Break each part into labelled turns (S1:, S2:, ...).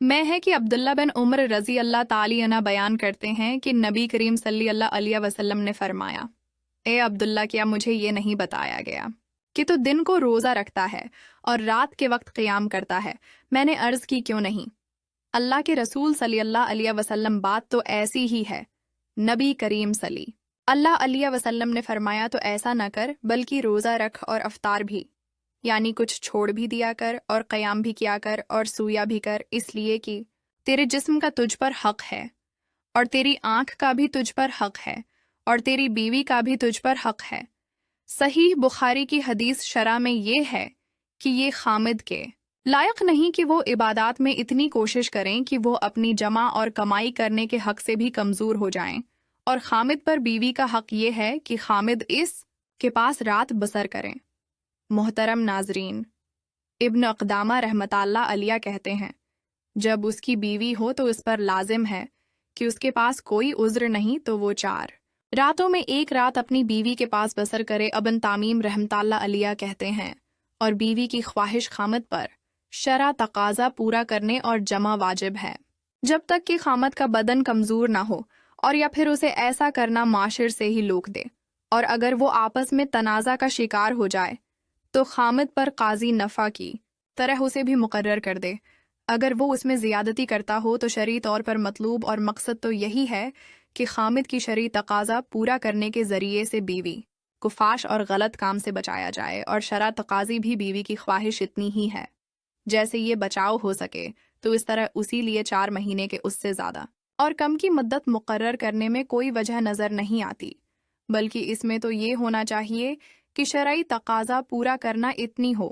S1: میں ہے کہ عبداللہ بن عمر رضی اللہ تعالی عنہ بیان کرتے ہیں کہ نبی کریم صلی اللہ علیہ وسلم نے فرمایا، اے عبداللہ، کیا مجھے یہ نہیں بتایا گیا کہ تو دن کو روزہ رکھتا ہے اور رات کے وقت قیام کرتا ہے؟ میں نے عرض کی، کیوں نہیں اللہ کے رسول صلی اللہ علیہ وسلم، بات تو ایسی ہی ہے۔ نبی کریم صلی اللہ علیہ وسلم نے فرمایا، تو ایسا نہ کر بلکہ روزہ رکھ اور افطار بھی، یعنی کچھ چھوڑ بھی دیا کر اور قیام بھی کیا کر اور سویا بھی کر، اس لیے کہ تیرے جسم کا تجھ پر حق ہے، اور تیری آنکھ کا بھی تجھ پر حق ہے، اور تیری بیوی کا بھی تجھ پر حق ہے۔ صحیح بخاری کی حدیث شرح میں یہ ہے کہ یہ خامد کے لائق نہیں کہ وہ عبادات میں اتنی کوشش کریں کہ وہ اپنی جمع اور کمائی کرنے کے حق سے بھی کمزور ہو جائیں، اور خامد پر بیوی کا حق یہ ہے کہ خامد اس کے پاس رات بسر کریں۔ محترم ناظرین، ابن اقدامہ رحمۃ اللہ علیہ کہتے ہیں، جب اس کی بیوی ہو تو اس پر لازم ہے کہ اس کے پاس کوئی عذر نہیں تو وہ 4 راتوں میں ایک رات اپنی بیوی کے پاس بسر کرے۔ ابن تامیم رحمۃ اللہ علیہ کہتے ہیں، اور بیوی کی خواہش خامد پر شرع تقاضا پورا کرنے اور جمع واجب ہے، جب تک کہ خامد کا بدن کمزور نہ ہو، اور یا پھر اسے ایسا کرنا معاشر سے ہی روک دے، اور اگر وہ آپس میں تنازع کا شکار ہو جائے تو خامد پر قاضی نفع کی طرح اسے بھی مقرر کر دے۔ اگر وہ اس میں زیادتی کرتا ہو تو شرعی طور پر مطلوب اور مقصد تو یہی ہے کہ خامد کی شرعی تقاضا پورا کرنے کے ذریعے سے بیوی کو فحش اور غلط کام سے بچایا جائے، اور شرع تقاضی بھی بیوی کی خواہش اتنی ہی ہے جیسے یہ بچاؤ ہو سکے، تو اس طرح اسی لیے 4 مہینے کے اس سے زیادہ اور کم کی مدت مقرر کرنے میں کوئی وجہ نظر نہیں آتی، بلکہ اس میں تو یہ ہونا چاہیے کہ شرعی تقاضا پورا کرنا اتنی ہو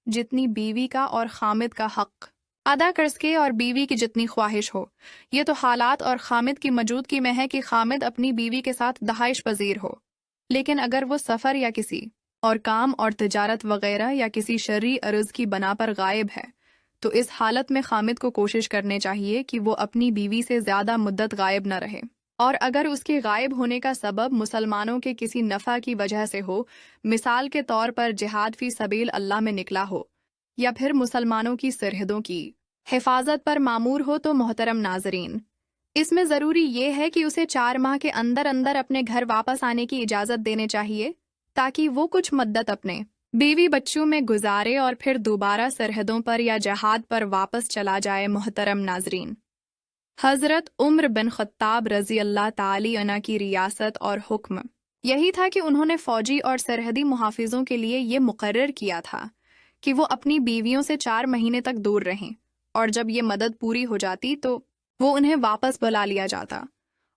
S1: جتنی بیوی کا اور خامد کا حق ادا کر سکے اور بیوی کی جتنی خواہش ہو۔ یہ تو حالات اور خامد کی موجودگی میں ہے کہ خامد اپنی بیوی کے ساتھ دہائش پذیر ہو، لیکن اگر وہ سفر یا کسی اور کام اور تجارت وغیرہ یا کسی شرعی عرض کی بنا پر غائب ہے، تو اس حالت میں خامد کو کوشش کرنے چاہیے کہ وہ اپنی بیوی سے زیادہ مدت غائب نہ رہے، اور اگر اس کے غائب ہونے کا سبب مسلمانوں کے کسی نفع کی وجہ سے ہو، مثال کے طور پر جہاد فی سبیل اللہ میں نکلا ہو، یا پھر مسلمانوں کی سرحدوں کی حفاظت پر مامور ہو، تو محترم ناظرین، اس میں ضروری یہ ہے کہ اسے 4 ماہ کے اندر اندر اپنے گھر واپس آنے کی اجازت دینے چاہیے، تاکہ وہ کچھ مدت اپنے بیوی بچوں میں گزارے اور پھر دوبارہ سرحدوں پر یا جہاد پر واپس چلا جائے۔ محترم ناظرین، حضرت عمر بن خطاب رضی اللہ تعالی عنہ کی ریاست اور حکم یہی تھا کہ انہوں نے فوجی اور سرحدی محافظوں کے لیے یہ مقرر کیا تھا کہ وہ اپنی بیویوں سے 4 مہینے تک دور رہیں، اور جب یہ مدت پوری ہو جاتی تو وہ انہیں واپس بلا لیا جاتا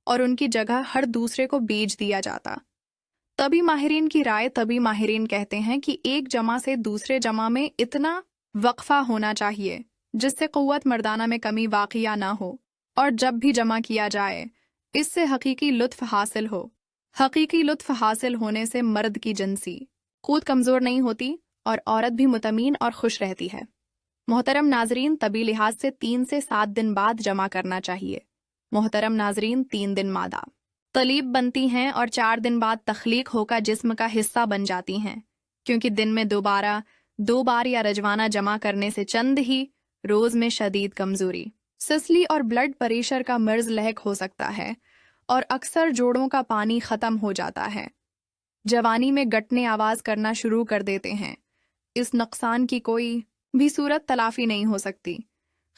S1: اور ان کی جگہ ہر دوسرے کو بیچ دیا جاتا۔ طبی ماہرین کی رائے، طبی ماہرین کہتے ہیں کہ ایک جمع سے دوسرے جمع میں اتنا وقفہ ہونا چاہیے جس سے قوت مردانہ میں کمی واقعہ نہ ہو، اور جب بھی جمع کیا جائے اس سے حقیقی لطف حاصل ہو۔ حقیقی لطف حاصل ہونے سے مرد کی جنسی قوت کمزور نہیں ہوتی اور عورت بھی مطمئن اور خوش رہتی ہے۔ محترم ناظرین، طبی لحاظ سے 3 سے 7 دن بعد جمع کرنا چاہیے۔ محترم ناظرین، 3 دن مادہ طلیب بنتی ہیں اور 4 دن بعد تخلیق ہو کر جسم کا حصہ بن جاتی ہیں، کیونکہ دن میں 2 بار یا رجوانہ جمع کرنے سے چند ہی روز میں شدید کمزوری، سسلی اور بلڈ پریشر کا مرض لاحق ہو سکتا ہے، اور اکثر جوڑوں کا پانی ختم ہو جاتا ہے۔ جوانی میں گٹنے آواز کرنا شروع کر دیتے ہیں۔ اس نقصان کی کوئی بھی صورت تلافی نہیں ہو سکتی۔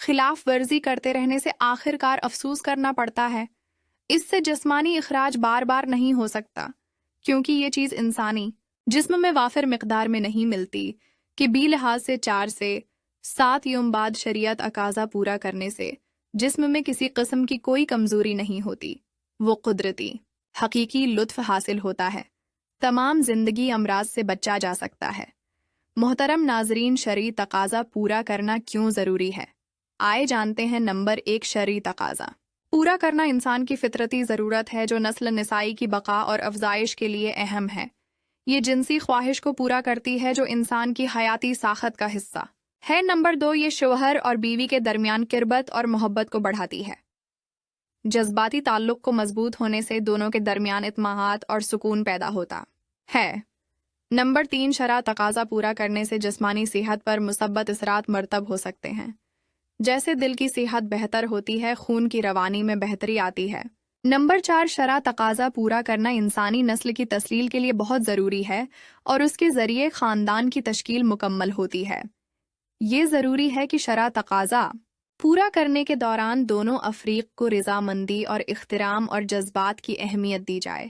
S1: خلاف ورزی کرتے رہنے سے آخر کار افسوس کرنا پڑتا ہے۔ اس سے جسمانی اخراج بار بار نہیں ہو سکتا، کیونکہ یہ چیز انسانی جسم میں وافر مقدار میں نہیں ملتی، کہ بھی لحاظ سے 4 سے 7 یوم بعد شریعت اقاضا پورا کرنے سے جسم میں کسی قسم کی کوئی کمزوری نہیں ہوتی، وہ قدرتی حقیقی لطف حاصل ہوتا ہے، تمام زندگی امراض سے بچا جا سکتا ہے۔ محترم ناظرین، شرعی تقاضا پورا کرنا کیوں ضروری ہے؟ آئے جانتے ہیں۔ نمبر 1، شرعی تقاضا پورا کرنا انسان کی فطرتی ضرورت ہے جو نسل نسائی کی بقا اور افزائش کے لیے اہم ہے۔ یہ جنسی خواہش کو پورا کرتی ہے جو انسان کی حیاتی ساخت کا حصہ ہے۔ نمبر 2، یہ شوہر اور بیوی کے درمیان قربت اور محبت کو بڑھاتی ہے۔ جذباتی تعلق کو مضبوط ہونے سے دونوں کے درمیان اطمینان اور سکون پیدا ہوتا ہے۔ نمبر 3، شرع تقاضا پورا کرنے سے جسمانی صحت پر مثبت اثرات مرتب ہو سکتے ہیں۔ جیسے دل کی صحت بہتر ہوتی ہے، خون کی روانی میں بہتری آتی ہے۔ نمبر 4، شرع تقاضا پورا کرنا انسانی نسل کی تسلیل کے لیے بہت ضروری ہے اور اس کے ذریعے خاندان کی تشکیل مکمل ہوتی ہے۔ یہ ضروری ہے کہ شرع تقاضا پورا کرنے کے دوران دونوں افریق کو رضامندی اور احترام اور جذبات کی اہمیت دی جائے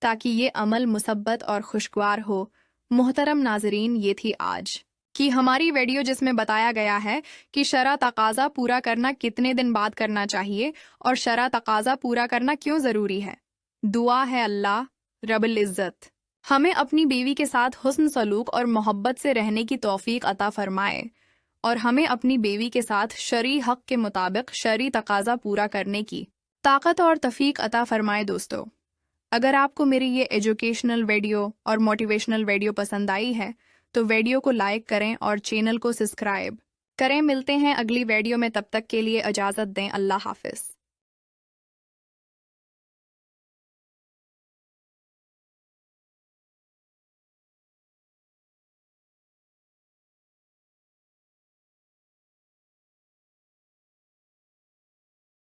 S1: تاکہ یہ عمل مثبت اور خوشگوار ہو۔ محترم ناظرین، یہ تھی آج کی ہماری ویڈیو جس میں بتایا گیا ہے کہ شرع تقاضا پورا کرنا کتنے دن بعد کرنا چاہیے اور شرع تقاضا پورا کرنا کیوں ضروری ہے۔ دعا ہے اللہ رب العزت ہمیں اپنی بیوی کے ساتھ حسن سلوک اور محبت سے رہنے کی توفیق عطا فرمائے اور ہمیں اپنی بیوی کے ساتھ شرعی حق کے مطابق شرعی تقاضا پورا کرنے کی طاقت اور توفیق عطا فرمائے۔ دوستو، اگر آپ کو میری یہ ایجوکیشنل ویڈیو اور موٹیویشنل ویڈیو پسند آئی ہے تو ویڈیو کو لائک کریں اور چینل کو سبسکرائب کریں۔ ملتے ہیں اگلی ویڈیو میں، تب تک کے لیے اجازت دیں۔ اللہ حافظ۔